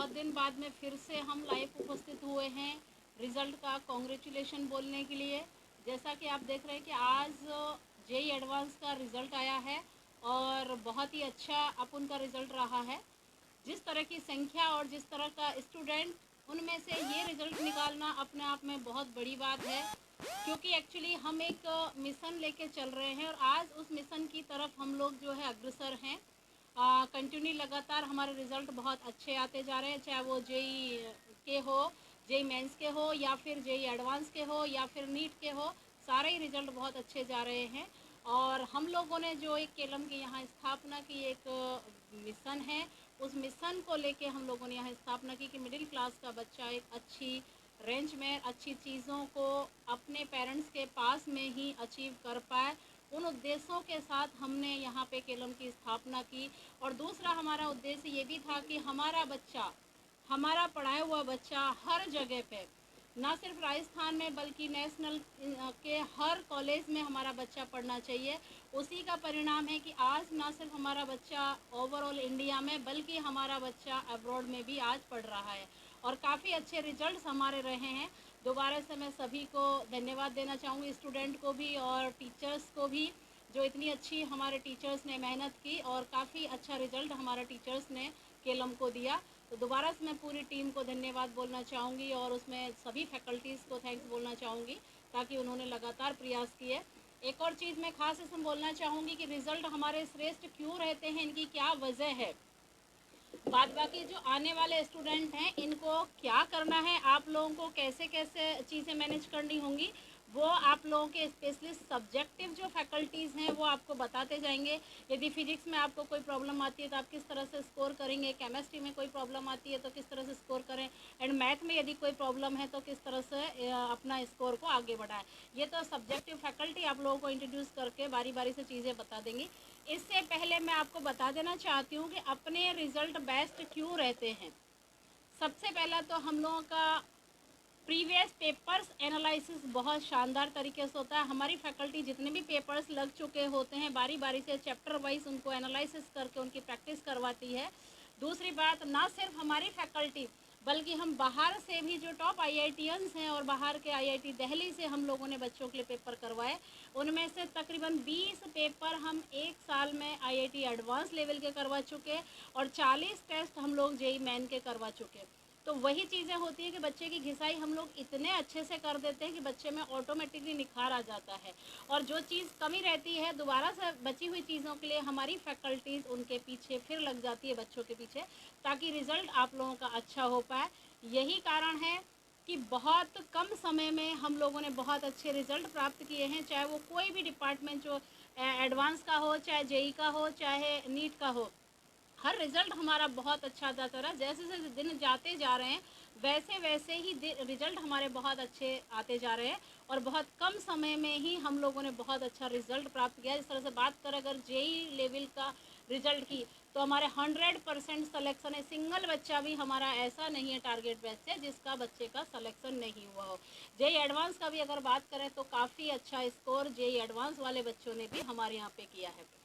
बहुत दिन बाद में फिर से हम लाइव उपस्थित हुए हैं रिज़ल्ट का कॉन्ग्रेचुलेशन बोलने के लिए। जैसा कि आप देख रहे हैं कि आज जेई एडवांस का रिज़ल्ट आया है और बहुत ही अच्छा अपन का रिज़ल्ट रहा है। जिस तरह की संख्या और जिस तरह का स्टूडेंट, उनमें से ये रिज़ल्ट निकालना अपने आप में बहुत बड़ी बात है, क्योंकि एक्चुअली हम एक मिशन लेके चल रहे हैं और आज उस मिशन की तरफ हम लोग जो है अग्रसर हैं। कंटिन्यू लगातार हमारे रिज़ल्ट बहुत अच्छे आते जा रहे हैं, चाहे वो जेई के हो, जेई मेंस के हो, या फिर जेई एडवांस के हो, या फिर नीट के हो। सारे ही रिज़ल्ट बहुत अच्छे जा रहे हैं। और हम लोगों ने जो एक केलम की यहाँ स्थापना की, एक मिशन है, उस मिशन को लेके हम लोगों ने यहाँ स्थापना की कि मिडिल क्लास का बच्चा एक अच्छी रेंज में अच्छी चीज़ों को अपने पेरेंट्स के पास में ही अचीव कर पाए। उन उद्देश्यों के साथ हमने यहाँ पे केलम की स्थापना की। और दूसरा हमारा उद्देश्य ये भी था कि हमारा बच्चा, हमारा पढ़ाया हुआ बच्चा हर जगह पे, ना सिर्फ राजस्थान में बल्कि नेशनल के हर कॉलेज में हमारा बच्चा पढ़ना चाहिए। उसी का परिणाम है कि आज ना सिर्फ हमारा बच्चा ओवरऑल इंडिया में बल्कि हमारा बच्चा अब्रॉड में भी आज पढ़ रहा है और काफ़ी अच्छे रिजल्ट्स हमारे रहे हैं। दोबारा से मैं सभी को धन्यवाद देना चाहूँगी, स्टूडेंट को भी और टीचर्स को भी, जो इतनी अच्छी हमारे टीचर्स ने मेहनत की और काफ़ी अच्छा रिज़ल्ट हमारे टीचर्स ने केलम को दिया। तो दोबारा से मैं पूरी टीम को धन्यवाद बोलना चाहूँगी और उसमें सभी फैकल्टीज़ को थैंक्स बोलना चाहूँगी, ताकि उन्होंने लगातार प्रयास किए। एक और चीज़ मैं खास इसमें बोलना चाहूँगी कि रिज़ल्ट हमारे श्रेष्ठ क्यों रहते हैं, इनकी क्या वजह है। बाद बाकी जो आने वाले स्टूडेंट हैं, इनको क्या करना है, आप लोगों को कैसे कैसे चीज़ें मैनेज करनी होंगी, वो आप लोगों के स्पेशलिस्ट सब्जेक्टिव जो फैकल्टीज़ हैं वो आपको बताते जाएंगे। यदि फिजिक्स में आपको कोई प्रॉब्लम आती है तो आप किस तरह से स्कोर करेंगे, केमिस्ट्री में कोई प्रॉब्लम आती है तो किस तरह से स्कोर करें, एंड मैथ में यदि कोई प्रॉब्लम है तो किस तरह से अपना स्कोर को आगे बढ़ाएं। ये तो सब्जेक्टिव फैकल्टी आप लोगों को इंट्रोड्यूस करके बारी बारी से चीज़ें बता देंगी। इससे पहले मैं आपको बता देना चाहती हूँ कि अपने रिज़ल्ट बेस्ट क्यों रहते हैं। सबसे पहला तो हम लोगों का प्रीवियस पेपर्स एनालिसिस बहुत शानदार तरीके से होता है। हमारी फैकल्टी जितने भी पेपर्स लग चुके होते हैं, बारी बारी से चैप्टर वाइज उनको एनालिसिस करके उनकी प्रैक्टिस करवाती है। दूसरी बात, ना सिर्फ हमारी फैकल्टी बल्कि हम बाहर से भी जो टॉप आईआईटीएंस हैं और बाहर के आईआईटी दिल्ली से हम लोगों ने बच्चों के लिए पेपर करवाए। उनमें से तकरीबन 20 पेपर हम एक साल में आईआईटी एडवांस लेवल के करवा चुके और 40 टेस्ट हम लोग जेई मेन के करवा चुके। तो वही चीज़ें होती है कि बच्चे की घिसाई हम लोग इतने अच्छे से कर देते हैं कि बच्चे में ऑटोमेटिकली निखार आ जाता है। और जो चीज़ कमी रहती है, दोबारा से बची हुई चीज़ों के लिए हमारी फैकल्टीज़ उनके पीछे फिर लग जाती है, बच्चों के पीछे, ताकि रिज़ल्ट आप लोगों का अच्छा हो पाए। यही कारण है कि बहुत कम समय में हम लोगों ने बहुत अच्छे रिज़ल्ट प्राप्त किए हैं, चाहे वो कोई भी डिपार्टमेंट जो एडवांस का हो, चाहे जेई का हो, चाहे नीट का हो। हर रिज़ल्ट हमारा बहुत अच्छा जाता रहा। जैसे जैसे दिन जाते जा रहे हैं वैसे वैसे ही रिज़ल्ट हमारे बहुत अच्छे आते जा रहे हैं और बहुत कम समय में ही हम लोगों ने बहुत अच्छा रिज़ल्ट प्राप्त किया। इस तरह से बात करें अगर जेई लेवल का रिज़ल्ट की, तो हमारे 100% सलेक्शन है। सिंगल बच्चा भी हमारा ऐसा नहीं है टारगेट बैच से जिसका बच्चे का सलेक्शन नहीं हुआ हो। जेई एडवांस का भी अगर बात करें तो काफ़ी अच्छा स्कोर जेई एडवांस वाले बच्चों ने भी हमारे यहाँ पे किया है।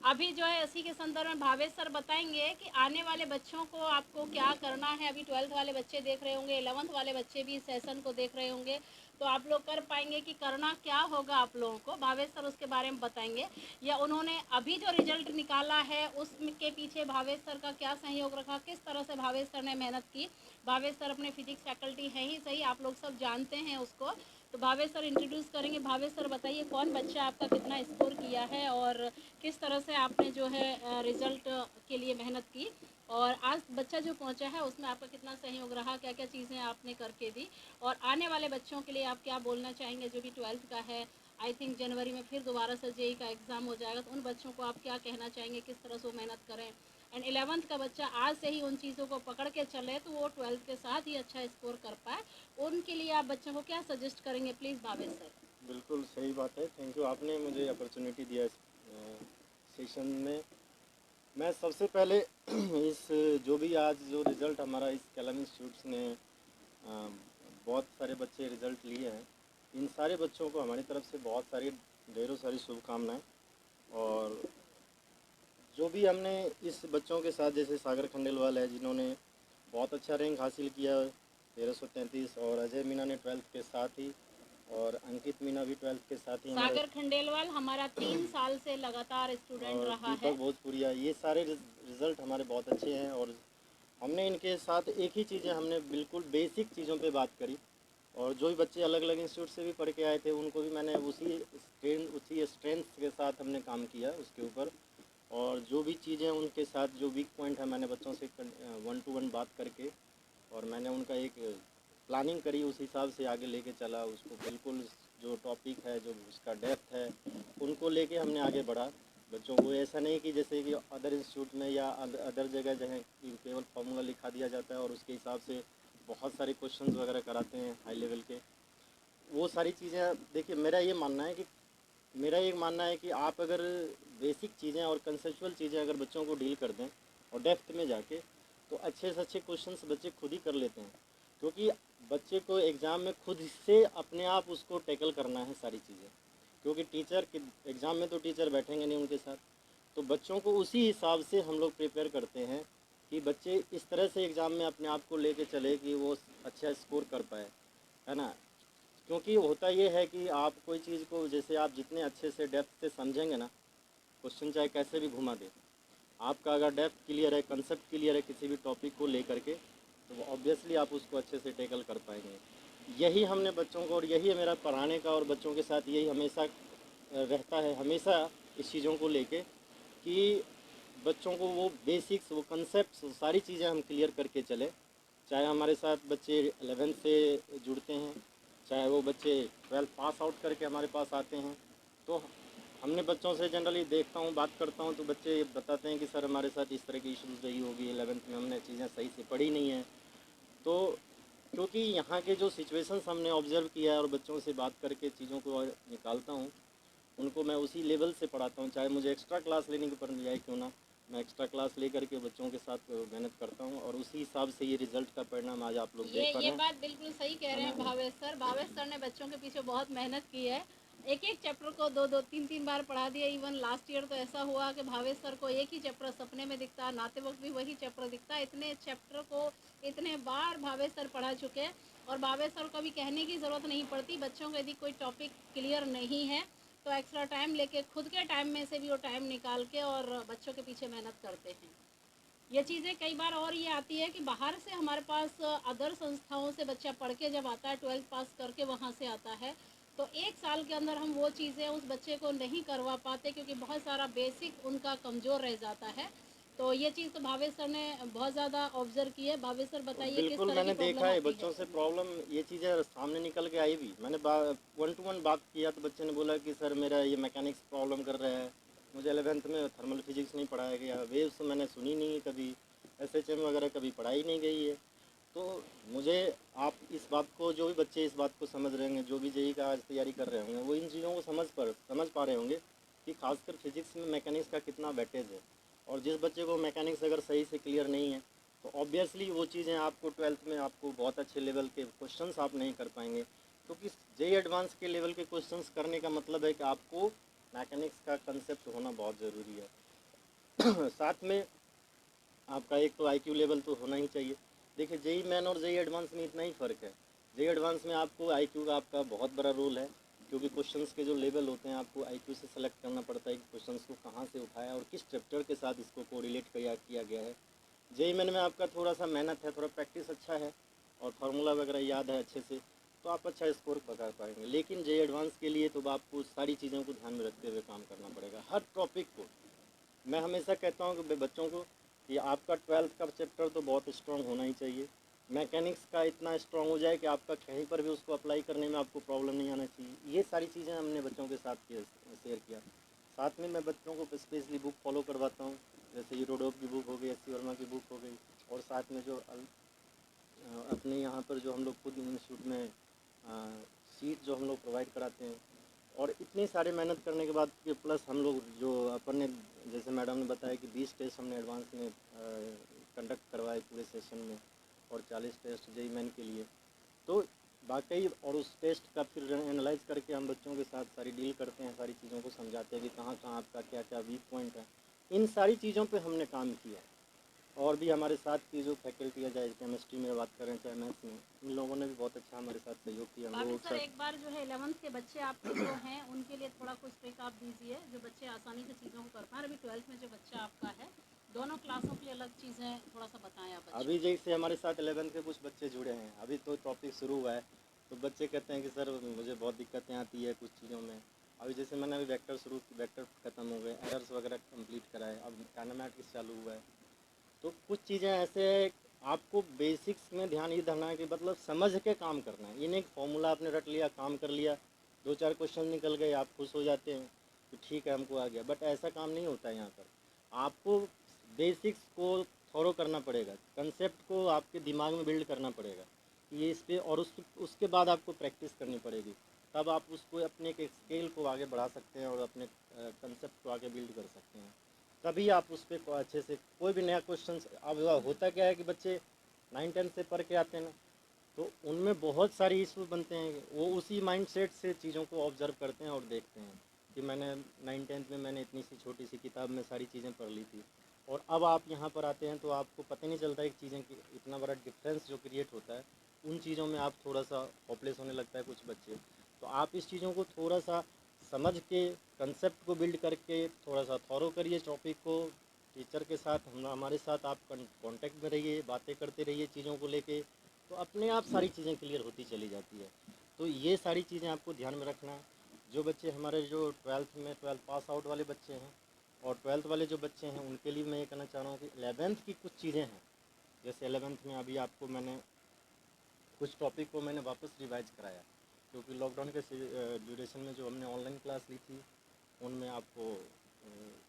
अभी जो है इसी के संदर्भ में भावेश सर बताएंगे कि आने वाले बच्चों को आपको क्या करना है। अभी 12th वाले बच्चे देख रहे होंगे, 11th वाले बच्चे भी इस सेशन को देख रहे होंगे, तो आप लोग कर पाएंगे कि करना क्या होगा आप लोगों को। भावेश सर उसके बारे में बताएंगे, या उन्होंने अभी जो रिजल्ट निकाला है उसके पीछे भावेश सर का क्या सहयोग रखा, किस तरह से भावेश सर ने मेहनत की। भावेश सर अपने फिजिक्स फैकल्टी हैं ही सही, आप लोग सब जानते हैं उसको। तो भावेश सर इंट्रोड्यूस करेंगे। भावेश सर बताइए कौन बच्चा आपका कितना स्कोर किया है और किस तरह से आपने जो है रिज़ल्ट के लिए मेहनत की, और आज बच्चा जो पहुंचा है उसमें आपका कितना सहयोग रहा, क्या क्या चीज़ें आपने करके दी, और आने वाले बच्चों के लिए आप क्या बोलना चाहेंगे जो भी 12th का है। आई थिंक जनवरी में फिर दोबारा से जेई का एग्ज़ाम हो जाएगा, तो उन बच्चों को आप क्या कहना चाहेंगे, किस तरह से वो मेहनत करें। एंड 11th का बच्चा आज से ही उन चीज़ों को पकड़ के चले तो वो 12th के साथ ही अच्छा स्कोर कर पाए। उनके लिए आप बच्चों को क्या सजेस्ट करेंगे, प्लीज़ भावेश सर। बिल्कुल सही बात है। थैंक यू, आपने मुझे अपॉर्चुनिटी दिया इस सेशन में। मैं सबसे पहले इस जो भी आज जो रिज़ल्ट हमारा इस केलम इंस्टीट्यूट ने बहुत सारे बच्चे रिज़ल्ट लिए हैं, इन सारे बच्चों को हमारी तरफ से बहुत सारी ढेरों सारी शुभकामनाएं। और जो भी हमने इस बच्चों के साथ, जैसे सागर खंडेलवाल है जिन्होंने बहुत अच्छा रैंक हासिल किया 1333, और अजय मीना ने 12th के साथ ही, और अंकित मीना भी 12th के साथ ही हमारे, सागर खंडेलवाल हमारा 3 साल से लगातार स्टूडेंट और रहा दीपक है। भोजपुरिया, ये सारे रिज़ल्ट हमारे बहुत अच्छे हैं। और हमने इनके साथ एक ही चीज़ें, हमने बिल्कुल बेसिक चीज़ों पे बात करी, और जो भी बच्चे अलग अलग इंस्टीट्यूट से भी पढ़ के आए थे उनको भी मैंने उसी स्ट्रेंथ के साथ हमने काम किया उसके ऊपर। और जो भी चीज़ें उनके साथ जो वीक पॉइंट है, मैंने बच्चों से 1 to 1 बात करके, और मैंने उनका एक प्लानिंग करी, उस हिसाब से आगे लेके चला उसको। बिल्कुल जो टॉपिक है, जो उसका डेप्थ है, उनको लेके हमने आगे बढ़ा बच्चों को। ऐसा नहीं कि जैसे कि अदर इंस्टीट्यूट में या अदर जगह जो है कि केवल फार्मूला लिखा दिया जाता है और उसके हिसाब से बहुत सारे क्वेश्चंस वगैरह कराते हैं हाई लेवल के। वो सारी चीज़ें, देखिए मेरा ये मानना है कि आप अगर बेसिक चीज़ें और कंसेप्चुअल चीज़ें अगर बच्चों को डील कर दें और डेप्थ में जाके, तो अच्छे से अच्छे क्वेश्चंस बच्चे खुद ही कर लेते हैं। क्योंकि बच्चे को एग्ज़ाम में खुद से अपने आप उसको टैकल करना है सारी चीज़ें, क्योंकि टीचर के एग्ज़ाम में तो टीचर बैठेंगे नहीं उनके साथ। तो बच्चों को उसी हिसाब से हम लोग प्रिपेयर करते हैं कि बच्चे इस तरह से एग्ज़ाम में अपने आप को लेके चले कि वो अच्छा स्कोर कर पाए, है ना। क्योंकि होता ये है कि आप कोई चीज़ को, जैसे आप जितने अच्छे से डेप्थ से समझेंगे ना, क्वेश्चन चाहे कैसे भी घुमा दे, आपका अगर डेप्थ क्लियर है, कंसेप्ट क्लियर है किसी भी टॉपिक को लेकर के, तो ऑब्वियसली आप उसको अच्छे से टैकल कर पाएंगे। यही हमने बच्चों को, और यही है मेरा पढ़ाने का और बच्चों के साथ यही हमेशा रहता है, हमेशा इस चीज़ों को लेके कि बच्चों को वो बेसिक्स, वो कंसेप्ट, सारी चीज़ें हम क्लियर करके चले। चाहे हमारे साथ बच्चे 11th से जुड़ते हैं, चाहे वो बच्चे 12th पास आउट करके हमारे पास आते हैं, तो हमने बच्चों से जनरली देखता हूँ, बात करता हूँ, तो बच्चे बताते हैं कि सर हमारे साथ इस तरह की इश्यूज़ रही होगी, 11th में हमने चीज़ें सही से पढ़ी नहीं हैं। तो क्योंकि यहाँ के जो सिचुएशंस हमने ऑब्ज़र्व किया है और बच्चों से बात करके चीज़ों को निकालता हूँ, उनको मैं उसी लेवल से पढ़ाता हूँ। चाहे मुझे एक्स्ट्रा क्लास लेने की पड़ जाए क्यों ना, मैं एक्स्ट्रा क्लास लेकर के बच्चों के साथ मेहनत करता हूँ, और उसी हिसाब से ये रिज़ल्ट का परिणाम आज आप लोग देख पा ये रहे हैं, बात बिल्कुल सही कह है रहे ना। हैं भावेश सर ने बच्चों के पीछे बहुत मेहनत की है। एक एक चैप्टर को दो दो तीन तीन बार पढ़ा दिया। इवन लास्ट ईयर तो ऐसा हुआ कि भावेश सर को एक ही चैप्टर सपने में दिखता, नहाते वक्त भी वही चैप्टर दिखता। इतने चैप्टर को इतने बार भावेश सर पढ़ा चुके हैं, और भावेश सर को भी कहने की ज़रूरत नहीं पड़ती। बच्चों को यदि कोई टॉपिक क्लियर नहीं है तो एक्स्ट्रा टाइम लेके, खुद के टाइम में से भी वो टाइम निकाल के और बच्चों के पीछे मेहनत करते हैं। ये चीज़ें कई बार और ये आती है कि बाहर से हमारे पास अदर संस्थाओं से बच्चा पढ़ के जब आता है, 12th पास करके वहाँ से आता है, तो 1 साल के अंदर हम वो चीज़ें उस बच्चे को नहीं करवा पाते, क्योंकि बहुत सारा बेसिक उनका कमज़ोर रह जाता है। तो ये चीज़ तो भावेश सर ने बहुत ज़्यादा ऑब्जर्व की है। भावेश सर बताइए किस बिल्कुल तरह की मैंने देखा प्रॉब्लम है आती है। बच्चों से प्रॉब्लम, ये चीज़ें सामने निकल के आई भी। मैंने 1 to 1 बात किया तो बच्चे ने बोला कि सर मेरा ये मैकेनिक्स प्रॉब्लम कर रहा है, मुझे 11th में थर्मल फिजिक्स नहीं पढ़ाया गया, वेव्स मैंने सुनी नहीं कभी, SHM वगैरह कभी पढ़ाई नहीं गई है। तो मुझे, आप इस बात को, जो भी बच्चे इस बात को समझ रहे होंगे, जो भी जेई का आज तैयारी कर रहे होंगे, वो इन चीज़ों को समझ पा रहे होंगे कि खासकर फिजिक्स में मैकेनिक्स का कितना वेटेज है। और जिस बच्चे को मैकेनिक्स अगर सही से क्लियर नहीं है, तो ऑब्वियसली वो चीज़ें आपको 12th में आपको बहुत अच्छे लेवल के क्वेश्चंस आप नहीं कर पाएंगे, क्योंकि जेई एडवांस के लेवल के क्वेश्चंस करने का मतलब है कि आपको मैकेनिक्स का कंसेप्ट होना बहुत ज़रूरी है। साथ में आपका एक तो आईक्यू लेवल तो होना ही चाहिए। देखिए जेई मेन और जेई एडवांस में इतना ही फ़र्क है। जेई एडवांस में आपको आईक्यू का आपका बहुत बड़ा रोल है, क्योंकि क्वेश्चंस के जो लेवल होते हैं आपको आईक्यू से सेलेक्ट करना पड़ता है कि क्वेश्चंस को कहाँ से उठाया और किस चैप्टर के साथ इसको कोरिलेट किया गया है। जेई मेन में आपका थोड़ा सा मेहनत है, थोड़ा प्रैक्टिस अच्छा है और फार्मूला वगैरह याद है अच्छे से, तो आप अच्छा स्कोर पकड़ पाएंगे। लेकिन जेई एडवांस के लिए तो आपको सारी चीज़ों को ध्यान में रखते हुए काम करना पड़ेगा, हर टॉपिक को। मैं हमेशा कहता हूँ कि बच्चों को कि आपका 12th का चैप्टर तो बहुत स्ट्रॉन्ग होना ही चाहिए। मैकेनिक्स का इतना स्ट्रॉन्ग हो जाए कि आपका कहीं पर भी उसको अप्लाई करने में आपको प्रॉब्लम नहीं आना चाहिए। ये सारी चीज़ें हमने बच्चों के साथ शेयर किया। साथ में मैं बच्चों को स्पेशली बुक फॉलो करवाता हूँ, जैसे ये रोडोप की बुक हो गई, एस सी वर्मा की बुक हो गई, और साथ में जो अपने यहाँ पर जो हम लोग खुद इंस्टीट्यूट में सीट जो हम लोग प्रोवाइड कराते हैं, और इतनी सारी मेहनत करने के बाद के प्लस हम लोग जो अपन ने, जैसे मैडम ने बताया कि 20 टेस्ट हमने एडवांस में कंडक्ट करवाए पूरे सेशन में, और 40 टेस्ट जेई मेन के लिए। तो वाकई, और उस टेस्ट का फिर एनालाइज करके हम बच्चों के साथ सारी डील करते हैं, सारी चीज़ों को समझाते हैं कि कहाँ कहाँ आपका क्या क्या वीक पॉइंट है। इन सारी चीज़ों पे हमने काम किया है। और भी हमारे साथ की जो फैकल्टी है, चाहे केमिस्ट्री में बात करें चाहे मैथ्स में, इन लोगों ने भी बहुत अच्छा हमारे साथ सहयोग किया। हम बाकी लोग सर एक बार जो है 11th के बच्चे आपके जो हैं उनके लिए थोड़ा कुछ ट्रिक आप दीजिए जो बच्चे आसानी से चीज़ों को कर पाएँ। अभी 12th में जो बच्चा आपका है दोनों क्लासों के लिए अलग चीज़ें थोड़ा सा बताएं आप बच्चों अभी जैसे हमारे साथ 11th के कुछ बच्चे जुड़े हैं, अभी तो टॉपिक शुरू हुआ है, तो बच्चे कहते हैं कि सर मुझे बहुत दिक्कतें आती है कुछ चीज़ों में। अभी जैसे मैंने अभी वेक्टर ख़त्म हो गए, एरर्स वगैरह कंप्लीट कराए, अब काइनेमैटिक्स चालू हुआ है। तो कुछ चीज़ें ऐसे हैं, आपको बेसिक्स में ध्यान ये धरना है कि मतलब समझ के काम करना है। ये नहीं फॉर्मूला आपने रट लिया, काम कर लिया, 2-4 क्वेश्चन निकल गए, आप खुश हो जाते हैं कि ठीक है हमको आ गया, बट ऐसा काम नहीं होता है यहाँ पर। आपको बेसिक्स को फॉलो करना पड़ेगा, कंसेप्ट को आपके दिमाग में बिल्ड करना पड़ेगा कि ये इस पर, और उसके बाद आपको प्रैक्टिस करनी पड़ेगी। तब आप उसको अपने के स्केल को आगे बढ़ा सकते हैं और अपने कंसेप्ट को आगे बिल्ड कर सकते हैं। तभी आप उस पर अच्छे से कोई भी नया क्वेश्चन। अब होता क्या है कि बच्चे 9-10 से पढ़ के आते हैं ना, तो उनमें बहुत सारे इशू बनते हैं। वो उसी माइंडसेट से चीज़ों को ऑब्जर्व करते हैं और देखते हैं कि मैंने 9-10 में मैंने इतनी सी छोटी सी किताब में सारी चीज़ें पढ़ ली थी, और अब आप यहाँ पर आते हैं तो आपको पता नहीं चलता है कि चीज़ें की इतना बड़ा डिफरेंस जो क्रिएट होता है। उन चीज़ों में आप थोड़ा सा होपलेस होने लगता है कुछ बच्चे। तो आप इस चीज़ों को थोड़ा सा समझ के, कंसेप्ट को बिल्ड करके थोड़ा सा थॉरो करिए टॉपिक को। टीचर के साथ हमारे साथ आप कांटेक्ट में रहिए, बातें करते रहिए चीज़ों को लेके, तो अपने आप सारी चीज़ें क्लियर होती चली जाती है। तो ये सारी चीज़ें आपको ध्यान में रखना है। जो बच्चे हमारे जो 12th पास आउट वाले बच्चे हैं और 12th वाले जो बच्चे हैं, उनके लिए मैं ये कहना चाह रहा हूँ कि 11th की कुछ चीज़ें हैं। जैसे 11th में अभी आपको मैंने कुछ टॉपिक को मैंने वापस रिवाइज कराया, क्योंकि लॉकडाउन के ड्यूरेशन में जो हमने ऑनलाइन क्लास ली थी, उनमें आपको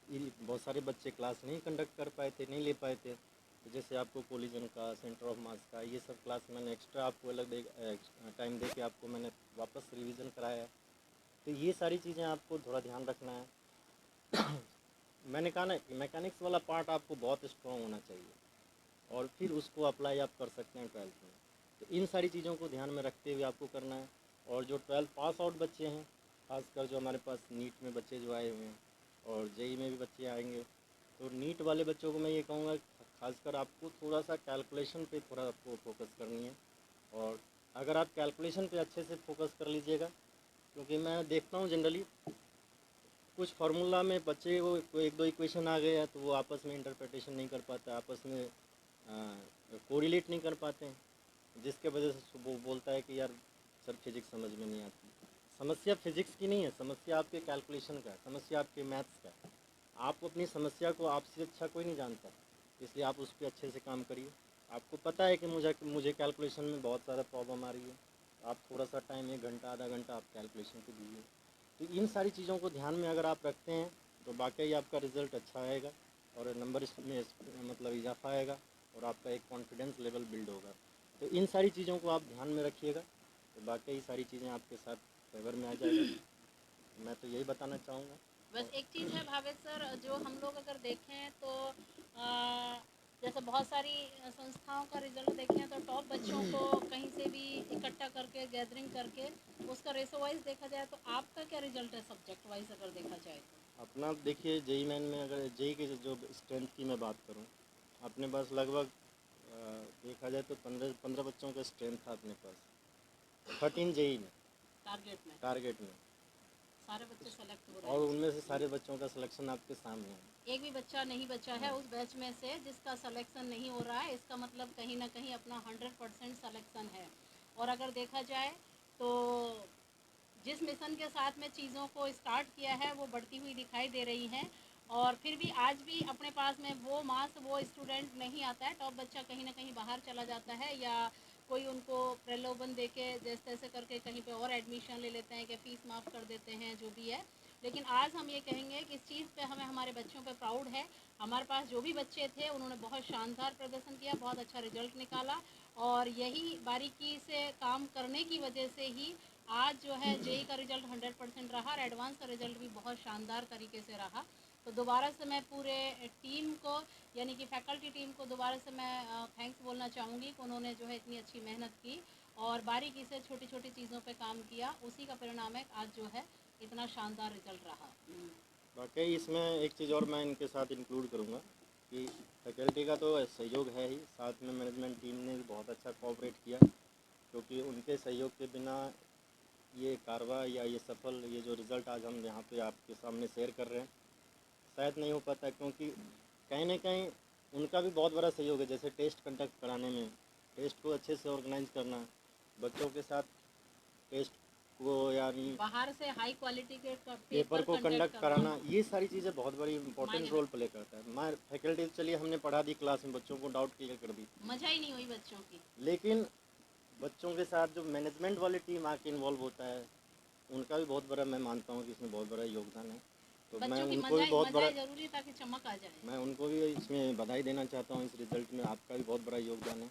बहुत सारे बच्चे क्लास नहीं कंडक्ट कर पाए थे, नहीं ले पाए थे। तो जैसे आपको कोलिजन का, सेंटर ऑफ मास का, ये सब क्लास मैंने एक्स्ट्रा आपको अलग टाइम दे के आपको मैंने वापस रिवीजन कराया है। तो ये सारी चीज़ें आपको थोड़ा ध्यान रखना है। मैंने कहा ना कि मैकेनिक्स वाला पार्ट आपको बहुत स्ट्रॉन्ग होना चाहिए, और फिर उसको अप्लाई आप कर सकते हैं 12th में। तो इन सारी चीज़ों को ध्यान में रखते हुए आपको करना है। और जो 12th पास आउट बच्चे हैं, खासकर जो हमारे पास नीट में बच्चे जो आए हुए हैं और जेई में भी बच्चे आएंगे, तो नीट वाले बच्चों को मैं ये कहूँगा खासकर आपको थोड़ा सा कैलकुलेशन पे थोड़ा आपको फोकस करनी है। और अगर आप कैलकुलेशन पे अच्छे से फोकस कर लीजिएगा, क्योंकि मैं देखता हूँ जनरली कुछ फार्मूला में बच्चे वो कोई 1-2 इक्वेशन आ गया तो वो आपस में इंटरप्रिटेशन नहीं कर पाता, आपस में कोरिलेट नहीं कर पाते हैं, जिसके वजह से वो बोलता है कि यार सर फिजिक्स समझ में नहीं आती। समस्या फिजिक्स की नहीं है, समस्या आपके कैलकुलेशन का है, समस्या आपके मैथ्स का है। आप अपनी समस्या को आपसे अच्छा कोई नहीं जानता, इसलिए आप उस पर अच्छे से काम करिए। आपको पता है कि मुझे कैलकुलेशन में बहुत सारा प्रॉब्लम आ रही है, आप थोड़ा सा टाइम 1 घंटा आधा घंटा आप कैलकुलेशन पे दीजिए। तो इन सारी चीज़ों को ध्यान में अगर आप रखते हैं तो वाकई आपका रिज़ल्ट अच्छा आएगा, और नंबर में मतलब इजाफा आएगा, और आपका एक कॉन्फिडेंस लेवल बिल्ड होगा। तो इन सारी चीज़ों को आप ध्यान में रखिएगा, तो वाकई सारी चीज़ें आपके साथ फेवर में आ जाएगी। मैं तो यही बताना चाहूँगा। बस एक चीज़ है भावेश सर, जो हम लोग अगर देखें तो जैसे बहुत सारी संस्थाओं का रिजल्ट देखें तो टॉप बच्चों को कहीं से भी इकट्ठा करके गैदरिंग करके उसका रेशो वाइज देखा जाए तो आपका क्या रिजल्ट है सब्जेक्ट वाइज अगर देखा जाए तो? अपना देखिए जेई मैन में, अगर जेई के जो स्ट्रेंथ की मैं बात करूं, अपने पास लगभग देखा जाए तो 15 बच्चों का स्ट्रेंथ था अपने पास 13 जेई में, टारगेट में। सारे बच्चे सेलेक्ट हो रहे और हैं उनमें से सारे बच्चों का सिलेक्शन आपके सामने है। एक भी बच्चा नहीं बचा है उस बैच में से जिसका सिलेक्शन नहीं हो रहा है, इसका मतलब कहीं ना कहीं अपना 100% सिलेक्शन है। और अगर देखा जाए तो जिस मिशन के साथ में चीज़ों को स्टार्ट किया है वो बढ़ती हुई दिखाई दे रही हैं, और फिर भी आज भी अपने पास में वो मास वो स्टूडेंट नहीं आता है। टॉप बच्चा कहीं ना कहीं बाहर चला जाता है, या कोई उनको प्रलोभन दे के जैसे तैसे करके कहीं पे और एडमिशन ले लेते हैं कि फ़ीस माफ़ कर देते हैं, जो भी है। लेकिन आज हम ये कहेंगे कि इस चीज़ पे हमें हमारे बच्चों पे प्राउड है। हमारे पास जो भी बच्चे थे उन्होंने बहुत शानदार प्रदर्शन किया, बहुत अच्छा रिजल्ट निकाला, और यही बारीकी से काम करने की वजह से ही आज जो है जेई का रिजल्ट 100% रहा, और एडवांस का रिजल्ट भी बहुत शानदार तरीके से रहा। तो दोबारा से मैं पूरे टीम को, यानी कि फैकल्टी टीम को दोबारा से मैं थैंक्स बोलना चाहूँगी कि उन्होंने जो है इतनी अच्छी मेहनत की और बारीकी से छोटी छोटी चीज़ों पे काम किया, उसी का परिणाम है आज जो है इतना शानदार रिजल्ट रहा। वाकई इसमें एक चीज़ और मैं इनके साथ इंक्लूड करूँगा कि फैकल्टी का तो सहयोग है ही, साथ में मैनेजमेंट टीम ने भी बहुत अच्छा कोऑपरेट किया, क्योंकि उनके सहयोग के बिना ये कार्रवाई या ये सफल ये जो रिज़ल्ट आज हम यहाँ पे आपके सामने शेयर कर रहे हैं शायद नहीं हो पाता, क्योंकि कहीं ना कहीं उनका भी बहुत बड़ा सहयोग है। जैसे टेस्ट कंडक्ट कराने में, टेस्ट को अच्छे से ऑर्गेनाइज करना, बच्चों के साथ टेस्ट को यानी बाहर से हाई क्वालिटी के पेपर को कंडक्ट कराना, ये सारी चीज़ें बहुत बड़ी इंपॉर्टेंट मायने रोल प्ले करता है। मैं फैकल्टी चलिए हमने पढ़ा दी क्लास में, बच्चों को डाउट क्लियर कर दी, मजा ही नहीं हुई बच्चों की। लेकिन बच्चों के साथ जो मैनेजमेंट वाली टीम आके इन्वॉल्व होता है, उनका भी बहुत बड़ा, मैं मानता हूँ कि इसमें बहुत बड़ा योगदान है। तो मैं बच्चों की उनको भी बहुत बड़ा, जरूरी ताकि चमक आ जाए। मैं उनको भी इसमें बधाई देना चाहता हूँ। इस रिज़ल्ट में आपका भी बहुत बड़ा योगदान है।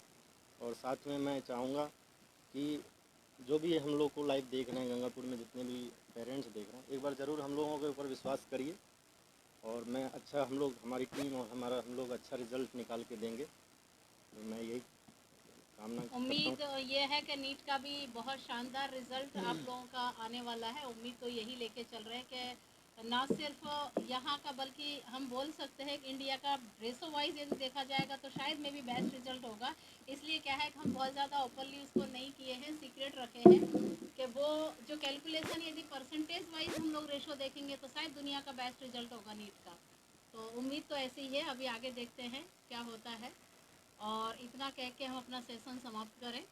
और साथ में मैं चाहूँगा कि जो भी हम लोग को लाइव देख रहे हैं, गंगापुर में जितने भी पेरेंट्स देख रहे हैं, एक बार ज़रूर हम लोगों के ऊपर विश्वास करिए, और मैं अच्छा, हम लोग, हमारी टीम और हम लोग अच्छा रिज़ल्ट निकाल के देंगे। तो मैं यही कामना करता हूँ। उम्मीद ये है कि नीट का भी बहुत शानदार रिजल्ट आप लोगों का आने वाला है। उम्मीद तो यही लेके चल रहे हैं कि ना सिर्फ यहाँ का बल्कि हम बोल सकते हैं कि इंडिया का रेसो वाइज यदि देखा जाएगा तो शायद में भी बेस्ट रिजल्ट होगा। इसलिए क्या है कि हम बहुत ज़्यादा ओपनली उसको नहीं किए हैं, सीक्रेट रखे हैं कि वो जो कैलकुलेशन यदि परसेंटेज वाइज हम लोग रेशो देखेंगे तो शायद दुनिया का बेस्ट रिजल्ट होगा नीट का। तो उम्मीद तो ऐसी ही है, अभी आगे देखते हैं क्या होता है। और इतना कह के हम अपना सेशन समाप्त करें।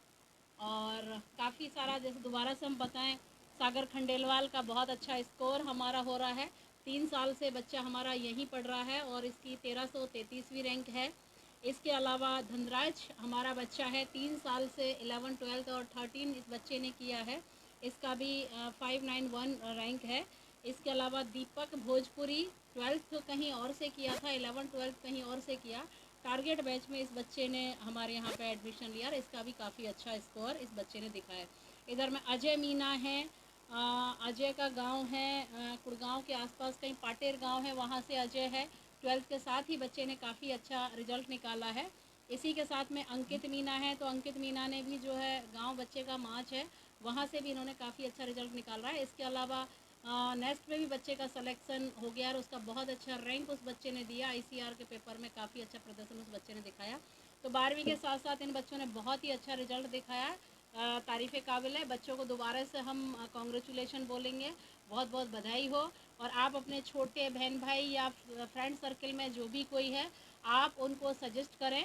और काफ़ी सारा, जैसे दोबारा से हम बताएं, सागर खंडेलवाल का बहुत अच्छा स्कोर हमारा हो रहा है। 3 साल से बच्चा हमारा यहीं पढ़ रहा है और इसकी 1333वीं रैंक है। इसके अलावा धनराज हमारा बच्चा है, 3 साल से 11, 12 और 13 इस बच्चे ने किया है। इसका भी 591 रैंक है। इसके अलावा दीपक भोजपुरी 12th कहीं और से किया था, 11, 12 कहीं और से किया। टारगेट बैच में इस बच्चे ने हमारे यहाँ पे एडमिशन लिया और इसका भी काफ़ी अच्छा स्कोर इस बच्चे ने दिखाया। इधर में अजय मीना है, अजय का गांव है कुड़गांव के आसपास कहीं पाटेर गांव है, वहाँ से अजय है। 12th के साथ ही बच्चे ने काफ़ी अच्छा रिजल्ट निकाला है। इसी के साथ में अंकित मीना है, तो अंकित मीना ने भी जो है गांव बच्चे का माच है, वहाँ से भी इन्होंने काफ़ी अच्छा रिजल्ट निकाला है। इसके अलावा नेक्स्ट में भी बच्चे का सिलेक्शन हो गया और उसका बहुत अच्छा रैंक उस बच्चे ने दिया। आईसीआर के पेपर में काफ़ी अच्छा प्रदर्शन उस बच्चे ने दिखाया। तो 12वीं के साथ साथ इन बच्चों ने बहुत ही अच्छा रिजल्ट दिखाया। तारीफ़ काबिल है। बच्चों को दोबारा से हम कॉन्ग्रेचुलेशन बोलेंगे, बहुत बहुत बधाई हो। और आप अपने छोटे बहन भाई या फ्रेंड सर्कल में जो भी कोई है, आप उनको सजेस्ट करें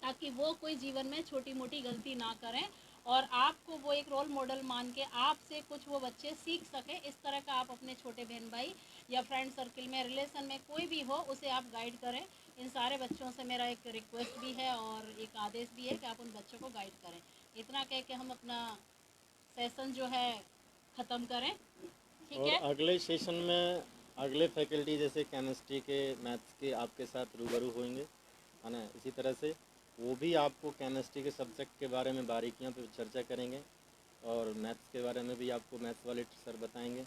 ताकि वो कोई जीवन में छोटी मोटी गलती ना करें और आपको वो एक रोल मॉडल मान के आपसे कुछ वो बच्चे सीख सकें। इस तरह का आप अपने छोटे बहन भाई या फ्रेंड सर्कल में, रिलेशन में कोई भी हो, उसे आप गाइड करें। इन सारे बच्चों से मेरा एक रिक्वेस्ट भी है और एक आदेश भी है कि आप उन बच्चों को गाइड करें। इतना कह के हम अपना सेशन जो है ख़त्म करें, ठीक और है। अगले सेशन में अगले फैकल्टी जैसे केमिस्ट्री के, मैथ्स के आपके साथ रूबरू होंगे, है ना। इसी तरह से वो भी आपको केमिस्ट्री के सब्जेक्ट के बारे में बारीकियों पर चर्चा करेंगे और मैथ्स के बारे में भी आपको मैथ्स वाले सर बताएंगे।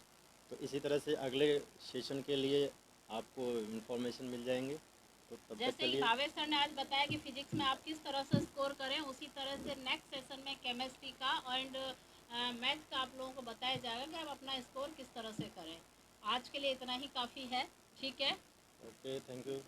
तो इसी तरह से अगले सेशन के लिए आपको इन्फॉर्मेशन मिल जाएंगे। तो तब तक जैसे के ही लिए भावेश सर ने आज बताया कि फिजिक्स में आप किस तरह से स्कोर करें, उसी तरह से नेक्स्ट सेशन में केमिस्ट्री का एंड मैथ का आप लोगों को बताया जाएगा कि आप अपना स्कोर किस तरह से करें। आज के लिए इतना ही काफ़ी है, ठीक है। Okay, thank you.